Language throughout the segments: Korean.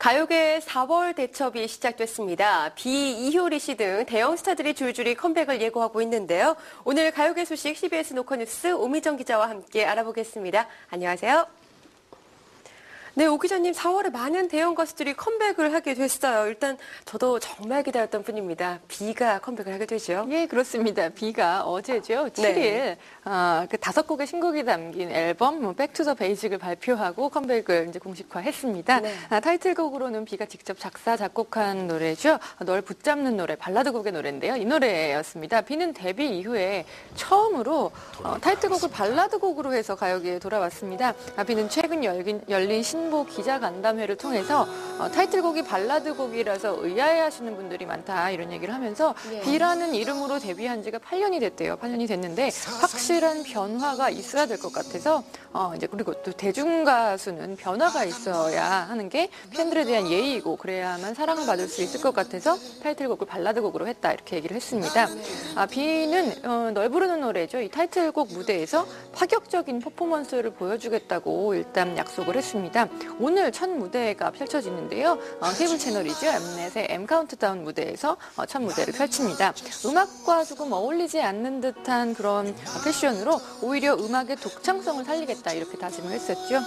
가요계의 4월 대첩이 시작됐습니다. 비, 이효리 씨 등 대형 스타들이 줄줄이 컴백을 예고하고 있는데요. 오늘 가요계 소식 CBS 노컷뉴스 오미정 기자와 함께 알아보겠습니다. 안녕하세요. 네, 오 기자님, 4월에 많은 대형 가수들이 컴백을 하게 됐어요. 일단 저도 정말 기다렸던 분입니다. 비가 컴백을 하게 되죠. 예, 그렇습니다. 비가 어제죠. 7일 네. 그 5곡의 신곡이 담긴 앨범 백 투 더 베이직을 발표하고 컴백을 이제 공식화했습니다. 네. 타이틀곡으로는 비가 직접 작사 작곡한 노래죠. 널 붙잡는 노래, 발라드곡의 노래인데요. 이 노래였습니다. 비는 데뷔 이후에 처음으로 타이틀곡을 발라드곡으로 해서 가요계에 돌아왔습니다. 비는 최근 열린 신보 기자간담회를 통해서 타이틀곡이 발라드곡이라서 의아해하시는 분들이 많다 이런 얘기를 하면서 예. 비라는 이름으로 데뷔한 지가 8년이 됐대요. 8년이 됐는데 확실한 변화가 있어야 될 것 같아서 이제 그리고 또 대중가수는 변화가 있어야 하는 게 팬들에 대한 예의이고 그래야만 사랑을 받을 수 있을 것 같아서 타이틀곡을 발라드곡으로 했다 이렇게 얘기를 했습니다. 비는 널 부르는 노래죠. 이 타이틀곡 무대에서 파격적인 퍼포먼스를 보여주겠다고 일단 약속을 했습니다. 오늘 첫 무대가 펼쳐지는데요. 케이블 채널이죠. 엠넷의 M 카운트다운 무대에서 첫 무대를 펼칩니다. 음악과 조금 어울리지 않는 듯한 그런 패션으로 오히려 음악의 독창성을 살리겠다 이렇게 다짐을 했었죠.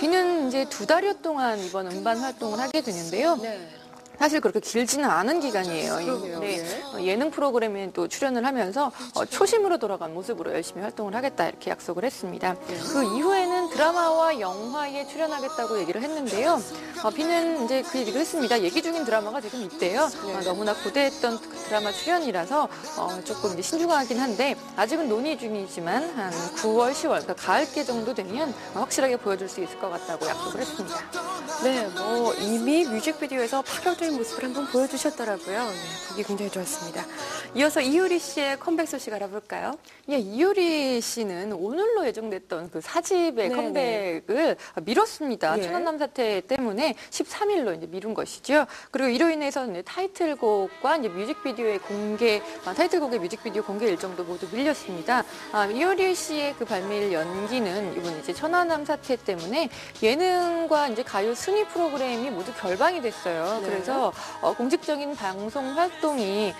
비는 이제 2달여 동안 이번 음반 활동을 하게 되는데요. 네. 사실 그렇게 길지는 않은 기간이에요. 그러게요. 네. 예. 예능 프로그램에 또 출연을 하면서 초심으로 돌아간 모습으로 열심히 활동을 하겠다 이렇게 약속을 했습니다. 그 이후에는 드라마와 영화에 출연하겠다고 얘기를 했는데요. 비는 이제 그 얘기를 했습니다. 얘기 중인 드라마가 지금 있대요. 너무나 고대했던 그 드라마 출연이라서 조금 이제 신중하긴 한데 아직은 논의 중이지만 한 9월, 10월, 그러니까 가을께 정도 되면 확실하게 보여줄 수 있을 것 같다고 약속을 했습니다. 네, 뭐 이미 뮤직비디오에서 파격적인 모습을 한번 보여주셨더라고요. 네, 보기 굉장히 좋았습니다. 이어서 이효리 씨의 컴백 소식 알아볼까요? 예, 이효리 씨는 오늘로 예정됐던 그 4집의 네네. 컴백을 미뤘습니다. 예. 천안남 사태 때문에 13일로 이제 미룬 것이죠. 그리고 이로 인해서 타이틀곡과 이제 뮤직비디오의 공개, 타이틀곡의 뮤직비디오 공개 일정도 모두 밀렸습니다. 이효리 씨의 그 발매일 연기는 이번 이제 천안남 사태 때문에 예능과 이제 가요 순위 프로그램이 모두 결방이 됐어요. 네. 그래서 공식적인 방송 활동이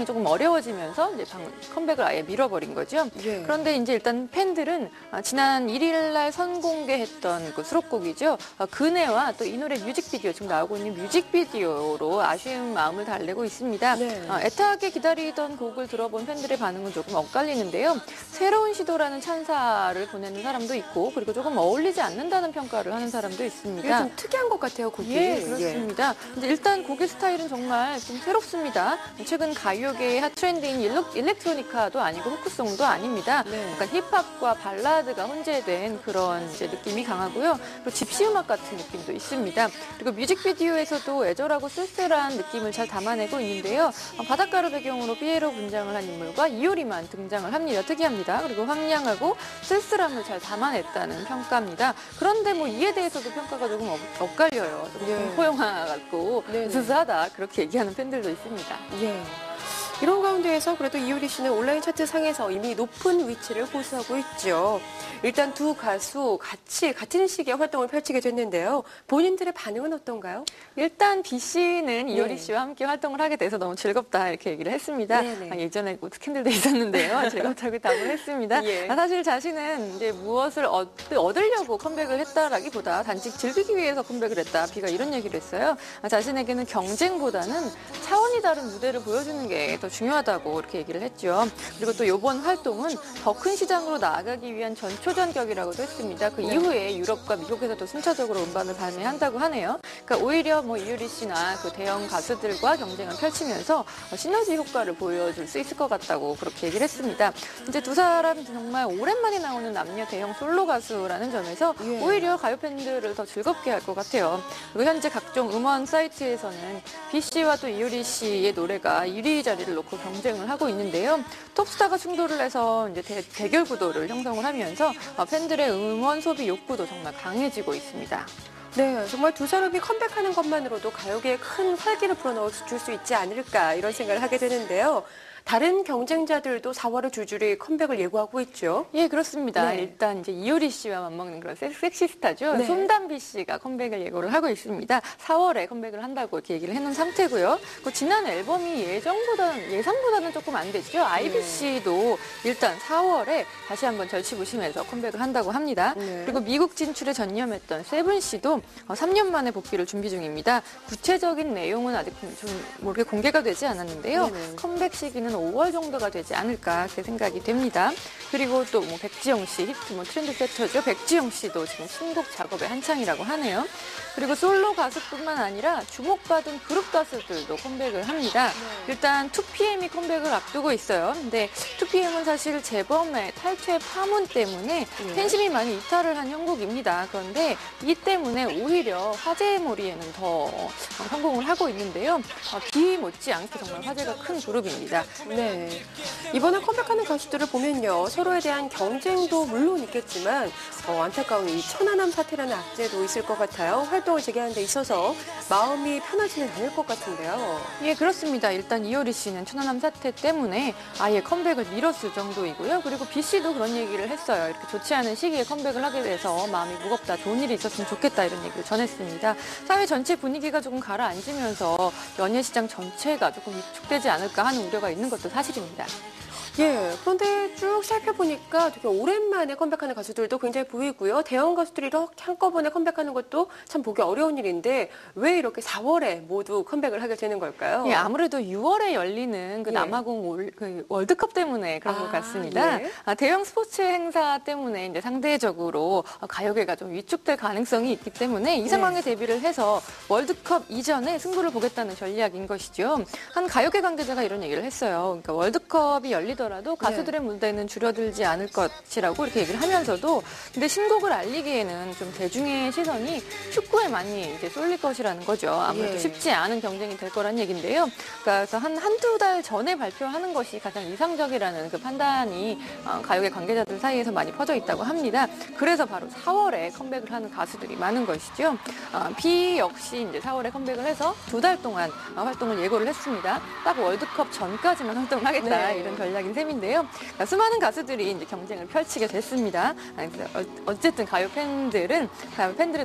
조금 어려워지면서 이제 컴백을 아예 밀어버린 거죠. 예. 그런데 이제 일단 팬들은 지난 1일 날 선공개했던 그 수록곡이죠. 그네와 또 이 노래 뮤직비디오, 지금 나오고 있는 뮤직비디오로 아쉬운 마음을 달래고 있습니다. 네. 애타게 기다리던 곡을 들어본 팬들의 반응은 조금 엇갈리는데요. 새로운 시도라는 찬사를 보내는 사람도 있고 그리고 조금 어울리지 않는다는 평가를 하는 사람도 있습니다. 이게 좀 특이한 것 같아요, 곡이. 예, 그렇습니다. 근데 일단 곡의 스타일은 정말 좀 새롭습니다. 최근 가요계의 핫 트렌드인 일렉트로니카도 아니고 후크송도 아닙니다. 네. 약간 힙합과 발라드가 혼재된 그런 이제 느낌이 강하고요. 그리고 집시 음악 같은 느낌도 있습니다. 그리고 뮤직비디오에서도 애절하고 쓸쓸한 느낌을 잘 담아내고 있는데요. 바닷가를 배경으로 피에로 분장을 한 인물과 이효리만 등장을 합니다. 특이합니다. 그리고 황량하고 쓸쓸함을 잘 담아냈다는 평가입니다. 그런데 뭐 이에 대해서도 평가가 조금 엇갈려요. 조금 예. 공포영화 같고 네네. 으스스하다 그렇게 얘기하는 팬들도 있습니다. 예. 이런 가운데에서 그래도 이효리 씨는 온라인 차트 상에서 이미 높은 위치를 보수하고 있죠. 일단 두 가수 같은 시기에 활동을 펼치게 됐는데요. 본인들의 반응은 어떤가요? 일단 비 씨는 이효리 네. 씨와 함께 활동을 하게 돼서 너무 즐겁다 이렇게 얘기를 했습니다. 네네. 예전에 뭐 스캔들도 있었는데요. 즐겁다고 답을 했습니다. 예. 사실 자신은 이제 무엇을 얻으려고 컴백을 했다라기보다 단지 즐기기 위해서 컴백을 했다. 비가 이런 얘기를 했어요. 자신에게는 경쟁보다는 차원이 다른 무대를 보여주는 게 더 중요하다고 이렇게 얘기를 했죠. 그리고 또 이번 활동은 더 큰 시장으로 나아가기 위한 전초전격이라고도 했습니다. 그 이후에 유럽과 미국에서도 순차적으로 음반을 발매한다고 하네요. 그러니까 오히려 뭐 이효리 씨나 그 대형 가수들과 경쟁을 펼치면서 시너지 효과를 보여줄 수 있을 것 같다고 그렇게 얘기를 했습니다. 이제 두 사람이 정말 오랜만에 나오는 남녀 대형 솔로 가수라는 점에서 예. 오히려 가요 팬들을 더 즐겁게 할 것 같아요. 그리고 현재 각종 음원 사이트에서는 비 씨와 또 이효리 씨의 노래가 1위 자리를 놓고 경쟁을 하고 있는데요. 톱스타가 충돌을 해서 이제 대결 구도를 형성을 하면서 팬들의 음원 소비 욕구도 정말 강해지고 있습니다. 네, 정말 두 사람이 컴백하는 것만으로도 가요계에 큰 활기를 불어넣어 줄 수 있지 않을까 이런 생각을 하게 되는데요. 다른 경쟁자들도 4월에 줄줄이 컴백을 예고하고 있죠. 예, 그렇습니다. 네. 일단 이제 이효리 씨와 맞먹는 그런 섹시스타죠. 네. 손담비 씨가 컴백을 예고를 하고 있습니다. 4월에 컴백을 한다고 이렇게 얘기를 해놓은 상태고요. 지난 앨범이 예상보다는 조금 안 됐죠. 아이비 씨도 일단 4월에 다시 한번 절치부심해서 컴백을 한다고 합니다. 네. 그리고 미국 진출에 전념했던 세븐 씨도 3년 만에 복귀를 준비 중입니다. 구체적인 내용은 아직 좀 모르게 공개가 되지 않았는데요. 네네. 컴백 시기는 5월 정도가 되지 않을까 그렇게 생각이 됩니다. 그리고 또 백지영 씨, 히트 트렌드 세터죠. 백지영 씨도 지금 신곡 작업에 한창이라고 하네요. 그리고 솔로 가수뿐만 아니라 주목받은 그룹 가수들도 컴백을 합니다. 일단 2PM이 컴백을 앞두고 있어요. 근데 2PM은 사실 재범의 탈퇴 파문 때문에 팬심이 많이 이탈을 한 형국입니다. 그런데 이 때문에 오히려 화제몰이에는 더 성공을 하고 있는데요. 비 못지않게 정말 화제가 큰 그룹입니다. 네. 이번에 컴백하는 가수들을 보면요. 서로에 대한 경쟁도 물론 있겠지만 안타까운 이 천안함 사태라는 악재도 있을 것 같아요. 활동을 재개하는 데 있어서 마음이 편하지는 않을 것 같은데요. 예, 그렇습니다. 일단 이효리 씨는 천안함 사태 때문에 아예 컴백을 미뤘을 정도이고요. 그리고 B 씨도 그런 얘기를 했어요. 이렇게 좋지 않은 시기에 컴백을 하게 돼서 마음이 무겁다, 좋은 일이 있었으면 좋겠다 이런 얘기를 전했습니다. 사회 전체 분위기가 조금 가라앉으면서 연예 시장 전체가 조금 위축되지 않을까 하는 우려가 있는 것도 사실입니다. 예, 그런데 쭉 살펴보니까 되게 오랜만에 컴백하는 가수들도 굉장히 보이고요. 대형 가수들이 이렇게 한꺼번에 컴백하는 것도 참 보기 어려운 일인데 왜 이렇게 4월에 모두 컴백을 하게 되는 걸까요? 예, 아무래도 6월에 열리는 그 예. 남아공 월드컵 때문에 그런 것 같습니다. 예. 대형 스포츠 행사 때문에 이제 상대적으로 가요계가 좀 위축될 가능성이 있기 때문에 이 상황에 대비를 해서 월드컵 이전에 승부를 보겠다는 전략인 것이죠. 한 가요계 관계자가 이런 얘기를 했어요. 그러니까 월드컵이 열리더라도 가수들의 무대는 줄어들지 않을 것이라고 이렇게 얘기를 하면서도 근데 신곡을 알리기에는 좀 대중의 시선이 축구에 많이 이제 쏠릴 것이라는 거죠. 아무래도 예. 쉽지 않은 경쟁이 될 거란 얘기인데요. 그래서 한두 달 전에 발표하는 것이 가장 이상적이라는 그 판단이 가요계 관계자들 사이에서 많이 퍼져 있다고 합니다. 그래서 바로 4월에 컴백을 하는 가수들이 많은 것이죠. B 역시 이제 4월에 컴백을 해서 2달 동안 활동을 예고를 했습니다. 딱 월드컵 전까지만 활동을 하겠다 네. 이런 전략인 셈인데요. 수많은 가수들이 이제 경쟁을 펼치게 됐습니다. 어쨌든 가요 팬들의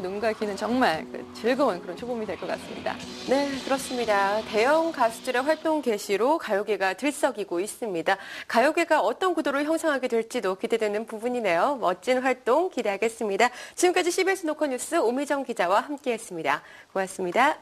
눈과 귀는 정말 즐거운 그런 초봄이 될 것 같습니다. 네, 그렇습니다. 대형 가수들의 활동 개시로 가요계가 들썩이고 있습니다. 가요계가 어떤 구도를 형성하게 될지도 기대되는 부분이네요. 멋진 활동 기대하겠습니다. 지금까지 CBS 노컷뉴스 오미정 기자와 함께했습니다. 고맙습니다.